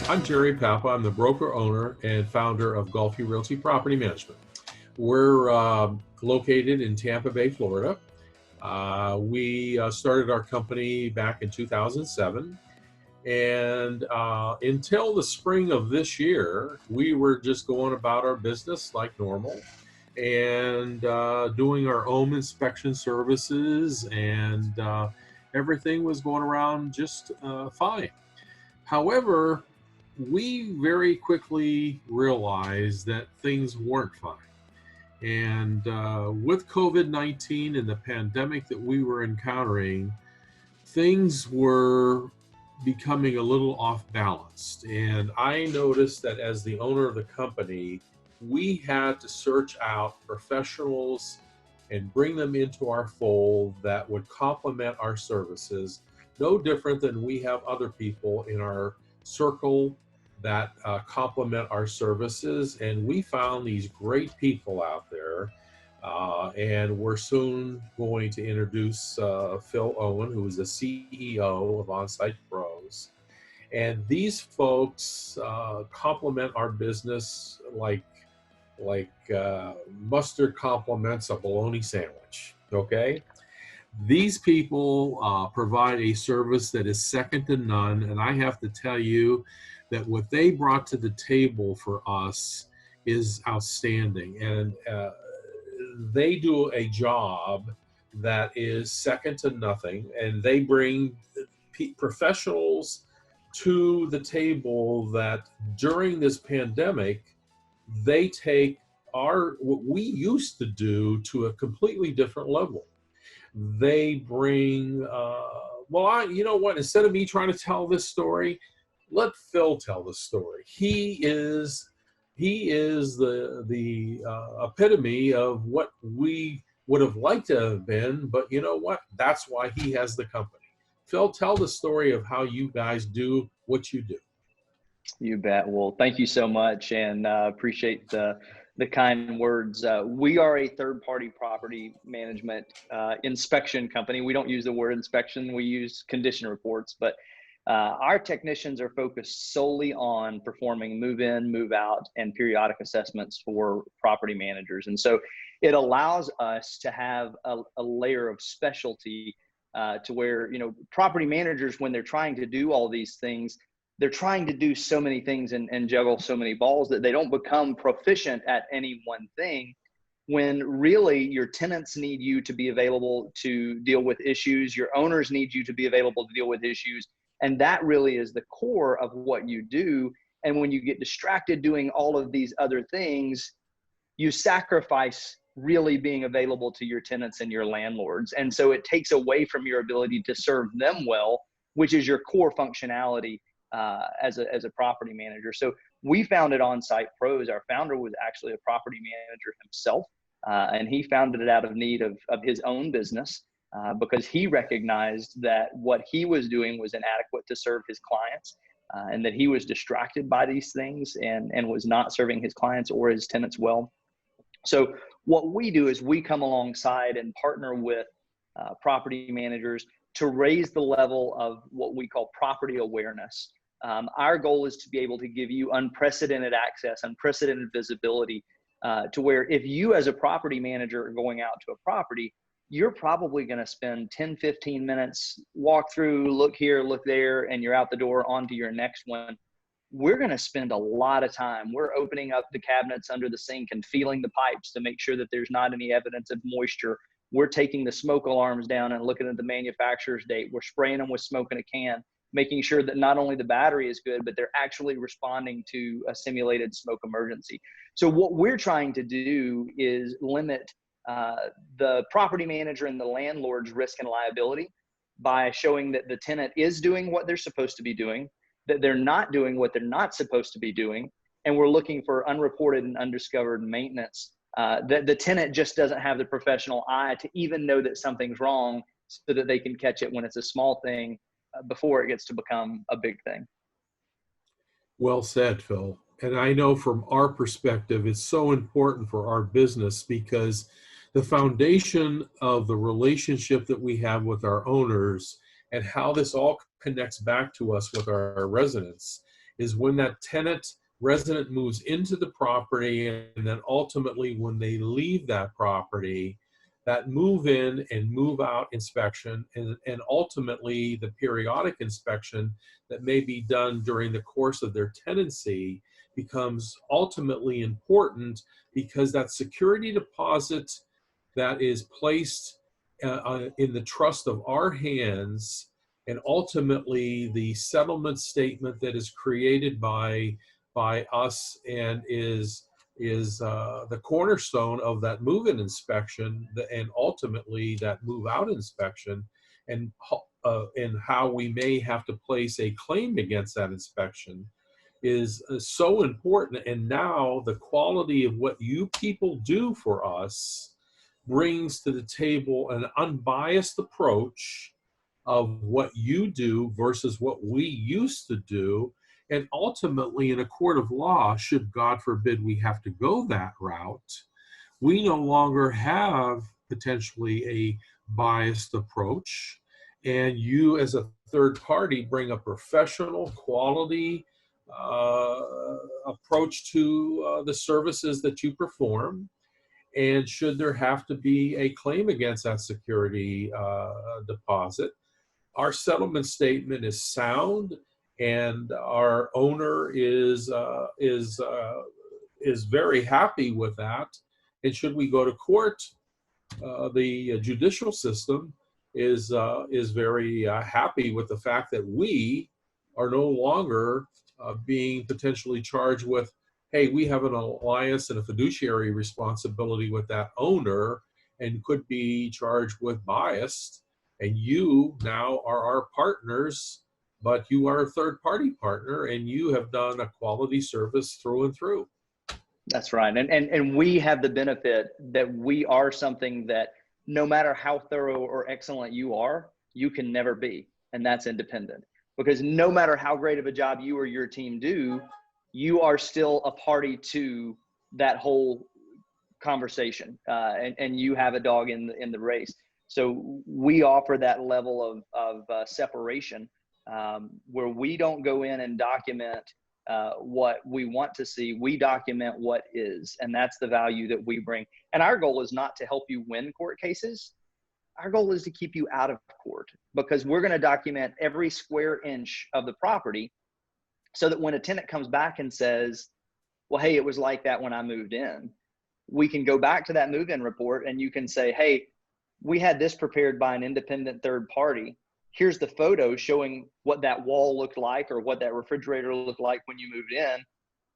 I'm Jerry Papa. I'm the broker owner and founder of Realty Property Management. We're located in Tampa Bay, Florida. We started our company back in 2007. And until the spring of this year, we were just going about our business like normal and doing our own inspection services, and everything was going around just fine. However, we very quickly realized that things weren't fine. And with COVID-19 and the pandemic that we were encountering, things were becoming a little off balanced. And I noticed that as the owner of the company, we had to search out professionals and bring them into our fold that would complement our services, no different than we have other people in our circle that complement our services. And we found these great people out there. And we're soon going to introduce Phil Owen, who is the CEO of Onsite Pros. And these folks complement our business like mustard complements a bologna sandwich, okay? These people provide a service that is second to none, and I have to tell you that what they brought to the table for us is outstanding. And they do a job that is second to nothing, and they bring professionals to the table that during this pandemic, they take what we used to do to a completely different level. They bring, you know what, instead of me trying to tell this story, let Phil tell the story. He is the epitome of what we would have liked to have been, but you know what? That's why he has the company. Phil, tell the story of how you guys do what you do. You bet. Well, thank you so much, and appreciate the kind words. We are a third-party property management inspection company. We don't use the word inspection; we use condition reports. But our technicians are focused solely on performing move-in, move-out, and periodic assessments for property managers. And so, it allows us to have a layer of specialty to where property managers, when they're trying to do all these things, they're trying to do so many things and juggle so many balls that they don't become proficient at any one thing, when really your tenants need you to be available to deal with issues. Your owners need you to be available to deal with issues. And that really is the core of what you do. And when you get distracted doing all of these other things, you sacrifice really being available to your tenants and your landlords. And so it takes away from your ability to serve them well, which is your core functionality as a property manager. So we founded Onsite Pros. Our founder was actually a property manager himself, and he founded it out of need of his own business because he recognized that what he was doing was inadequate to serve his clients, and that he was distracted by these things and was not serving his clients or his tenants well. So what we do is we come alongside and partner with property managers to raise the level of what we call property awareness. Our goal is to be able to give you unprecedented access, unprecedented visibility to where if you as a property manager are going out to a property, you're probably going to spend 10, 15 minutes, walk through, look here, look there, and you're out the door onto your next one. We're going to spend a lot of time. We're opening up the cabinets under the sink and feeling the pipes to make sure that there's not any evidence of moisture. We're taking the smoke alarms down and looking at the manufacturer's date. We're spraying them with smoke in a can, making sure that not only the battery is good, but they're actually responding to a simulated smoke emergency. So what we're trying to do is limit the property manager and the landlord's risk and liability by showing that the tenant is doing what they're supposed to be doing, that they're not doing what they're not supposed to be doing, and we're looking for unreported and undiscovered maintenance. That the tenant just doesn't have the professional eye to even know that something's wrong so that they can catch it when it's a small thing before it gets to become a big thing. Well said, Phil. And I know from our perspective, it's so important for our business because the foundation of the relationship that we have with our owners and how this all connects back to us with our residents is when that tenant resident moves into the property, and then ultimately when they leave that property, that move in and move out inspection, and ultimately the periodic inspection that may be done during the course of their tenancy becomes ultimately important, because that security deposit that is placed in the trust of our hands, and ultimately the settlement statement that is created by us and is the cornerstone of that move-in inspection, and ultimately that move-out inspection, and how we may have to place a claim against that inspection is so important. And now the quality of what you people do for us brings to the table an unbiased approach of what you do versus what we used to do. And ultimately, in a court of law, should God forbid we have to go that route, we no longer have potentially a biased approach. And you, as a third party, bring a professional quality approach to the services that you perform. And should there have to be a claim against that security deposit, our settlement statement is sound, and our owner is very happy with that. And should we go to court, the judicial system is very happy with the fact that we are no longer being potentially charged with, hey, we have an alliance and a fiduciary responsibility with that owner, and could be charged with bias. And you now are our partners, but you are a third party partner, and you have done a quality service through and through. That's right. And we have the benefit that we are something that no matter how thorough or excellent you are, you can never be. And that's independent. Because no matter how great of a job you or your team do, you are still a party to that whole conversation, and you have a dog in the race. So we offer that level of separation, where we don't go in and document what we want to see. We document what is, and that's the value that we bring. And our goal is not to help you win court cases. Our goal is to keep you out of court, because we're going to document every square inch of the property, so that when a tenant comes back and says, well, hey, it was like that when I moved in, we can go back to that move-in report and you can say, hey, we had this prepared by an independent third party. Here's the photo showing what that wall looked like or what that refrigerator looked like when you moved in.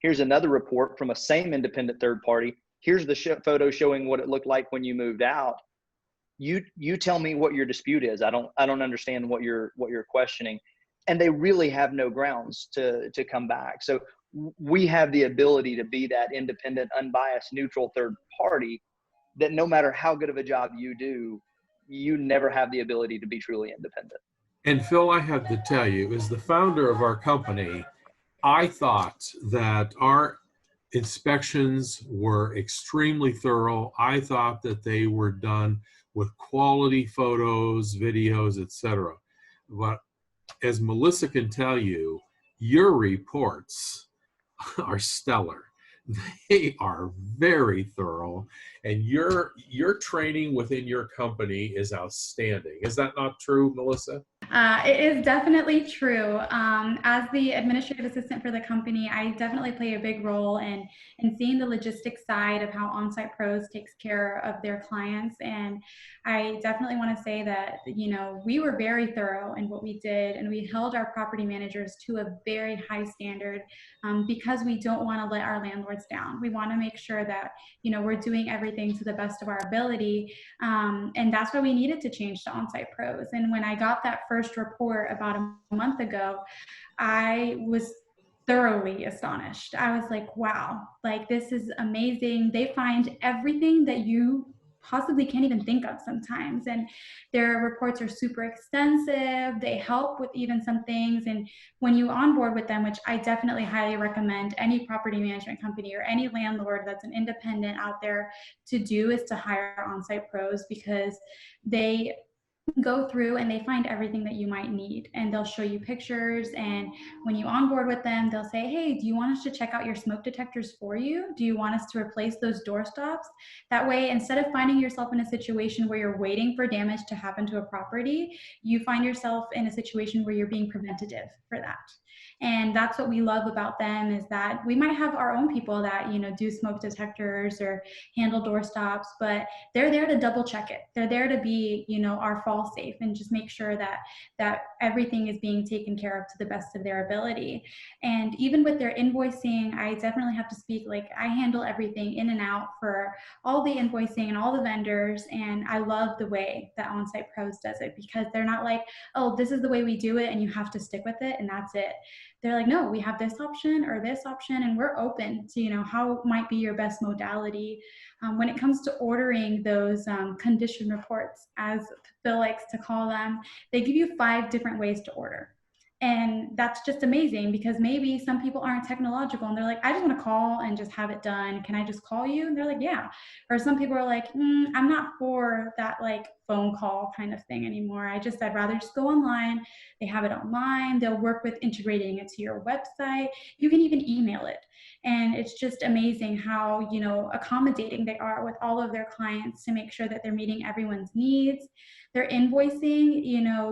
Here's another report from a same independent third party. Here's the photo showing what it looked like when you moved out. You tell me what your dispute is. I don't understand what you're questioning. And they really have no grounds to come back. So we have the ability to be that independent, unbiased, neutral third party that no matter how good of a job you do, you never have the ability to be truly independent. And Phil, I have to tell you, as the founder of our company, I thought that our inspections were extremely thorough. I thought that they were done with quality photos, videos, etc. But as Melissa can tell you, your reports are stellar. They are very thorough, and your training within your company is outstanding. Is that not true, Melissa? It is definitely true. As the administrative assistant for the company, I definitely play a big role in seeing the logistics side of how On-Site Pros takes care of their clients. And I definitely want to say that, we were very thorough in what we did, and we held our property managers to a very high standard, because we don't want to let our landlords down. We want to make sure that, we're doing everything to the best of our ability. And that's why we needed to change to On-Site Pros. And when I got that first report about a month ago, I was thoroughly astonished. I was like, wow, like this is amazing. They find everything that you possibly can't even think of sometimes. And their reports are super extensive. They help with even some things. And when you onboard with them, which I definitely highly recommend any property management company or any landlord that's an independent out there to do, is to hire On-Site Pros, because they go through and they find everything that you might need, and they'll show you pictures. And when you onboard with them, they'll say, hey, do you want us to check out your smoke detectors for you? Do you want us to replace those door stops? That way, instead of finding yourself in a situation where you're waiting for damage to happen to a property, you find yourself in a situation where you're being preventative for that. And that's what we love about them, is that we might have our own people that, do smoke detectors or handle door stops, but they're there to double check it. They're there to be, our fall safe, and just make sure that everything is being taken care of to the best of their ability. And even with their invoicing, I definitely have to speak, like, I handle everything in and out for all the invoicing and all the vendors. And I love the way that On-Site Pros does it, because they're not like, oh, this is the way we do it and you have to stick with it and that's it. They're like, no, we have this option or this option, and we're open to, how might be your best modality. When it comes to ordering those condition reports, as Phil likes to call them, they give you 5 different ways to order. And that's just amazing, because maybe some people aren't technological and they're like, I just want to call and just have it done. Can I just call you? And they're like, yeah. Or some people are like, I'm not for that like phone call kind of thing anymore. I'd rather just go online. They have it online. They'll work with integrating it to your website. You can even email it. And it's just amazing how, accommodating they are with all of their clients to make sure that they're meeting everyone's needs. Their invoicing,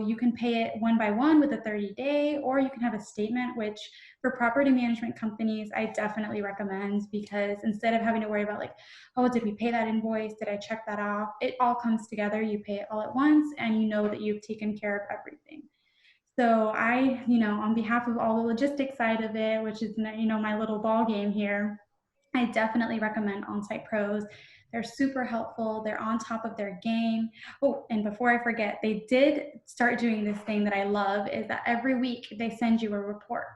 you can pay it one by one with a 30-day, or you can have a statement, which for property management companies, I definitely recommend, because instead of having to worry about like, oh, did we pay that invoice? Did I check that off? It all comes together. You pay it all at once and you know that you've taken care of everything. So I, on behalf of all the logistics side of it, which is, my little ball game here, I definitely recommend On-Site Pros. They're super helpful. They're on top of their game. Oh, and before I forget, they did start doing this thing that I love, is that every week they send you a report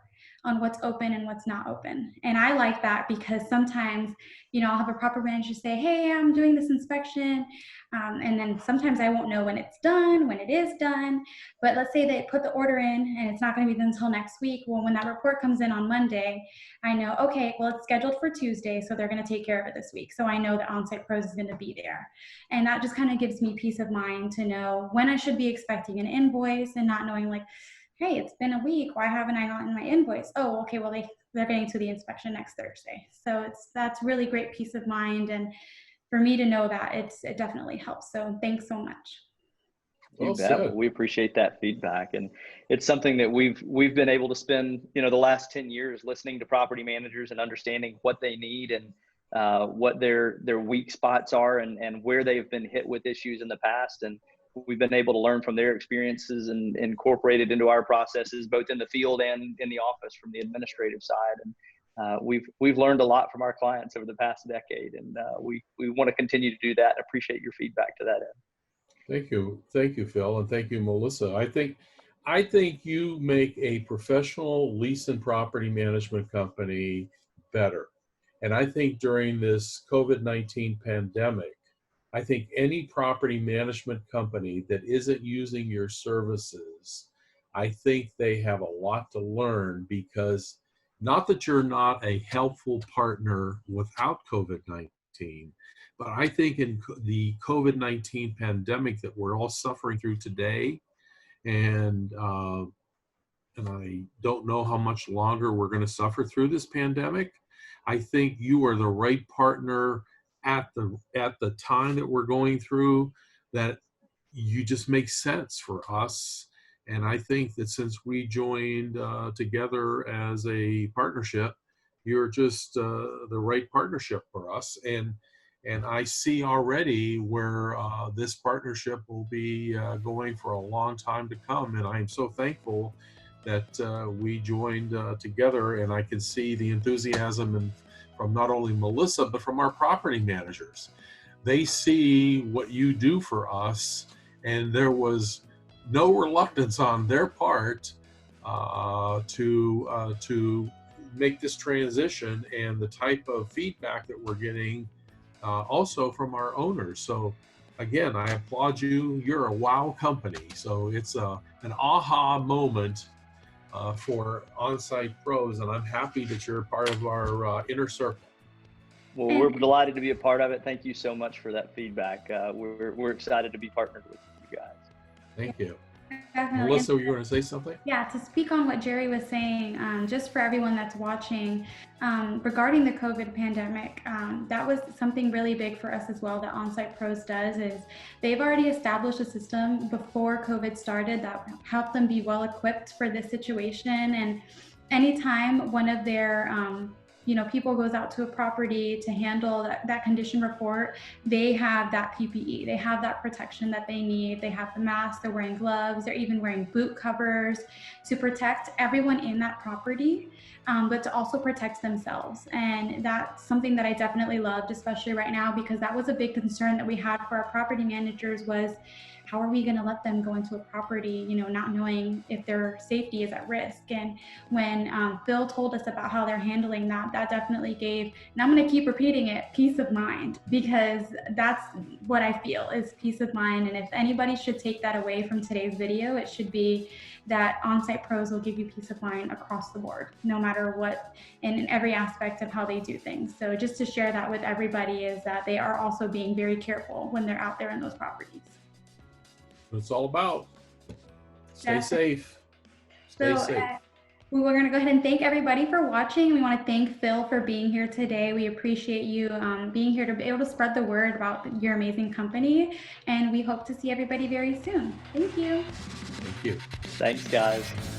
on what's open and what's not open. And I like that, because sometimes, I'll have a property manager say, hey, I'm doing this inspection. And then sometimes I won't know when it's done, when it is done. But let's say they put the order in and it's not going to be done until next week. Well, when that report comes in on Monday, I know, okay, well, it's scheduled for Tuesday, so they're going to take care of it this week. So I know that On-Site Pros is going to be there. And that just kind of gives me peace of mind to know when I should be expecting an invoice, and not knowing like, hey, it's been a week, why haven't I gotten my invoice? Oh, okay, well, they're getting to the inspection next Thursday. So that's really great peace of mind. And for me to know that, it definitely helps. So thanks so much. You Well bet. Well, said. we appreciate that feedback, and it's something that we've been able to spend the last 10 years listening to property managers and understanding what they need, and what their weak spots are, and where they've been hit with issues in the past. And we've been able to learn from their experiences and incorporate it into our processes, both in the field and in the office from the administrative side. And we've learned a lot from our clients over the past decade, and we want to continue to do that, and appreciate your feedback to that end. Thank you, Phil, and thank you, Melissa. I think you make a professional lease and property management company better. And I think during this COVID-19 pandemic, I think any property management company that isn't using your services, I think they have a lot to learn, because not that you're not a helpful partner without COVID-19, but I think in the COVID-19 pandemic that we're all suffering through today, and I don't know how much longer we're going to suffer through this pandemic, I think you are the right partner at the time that we're going through, that you just make sense for us. And I think that since we joined together as a partnership, you're just the right partnership for us. And I see already where this partnership will be going for a long time to come. And I am so thankful that we joined together, and I can see the enthusiasm from not only Melissa, but from our property managers. They see what you do for us, and there was no reluctance on their part to make this transition, and the type of feedback that we're getting also from our owners. So again, I applaud you. You're a wow company. So it's an aha moment for On-Site Pros, and I'm happy that you're a part of our inner circle. Well, we're delighted to be a part of it. Thank you so much for that feedback. We're excited to be partnered with you guys. Thank you. Definitely. Melissa, were you going to say something? Yeah, to speak on what Jerry was saying, just for everyone that's watching, regarding the COVID pandemic, that was something really big for us as well that OnSite Pros does is they've already established a system before COVID started that helped them be well equipped for this situation. And anytime one of their people goes out to a property to handle that condition report, they have that PPE, they have that protection that they need. They have the mask, they're wearing gloves, they're even wearing boot covers to protect everyone in that property, but to also protect themselves. And that's something that I definitely loved, especially right now, because that was a big concern that we had for our property managers was, how are we going to let them go into a property, not knowing if their safety is at risk? And when Phil told us about how they're handling that, that definitely gave, and I'm going to keep repeating it, peace of mind, because that's what I feel is peace of mind. And if anybody should take that away from today's video, it should be that OnSite Pros will give you peace of mind across the board, no matter what, and in every aspect of how they do things. So just to share that with everybody is that they are also being very careful when they're out there in those properties. What it's all about. Stay Yeah. safe. Stay So, safe. we're going to go ahead and thank everybody for watching. We want to thank Phil for being here today. We appreciate you being here to be able to spread the word about your amazing company. And we hope to see everybody very soon. Thank you. Thank you. Thanks, guys.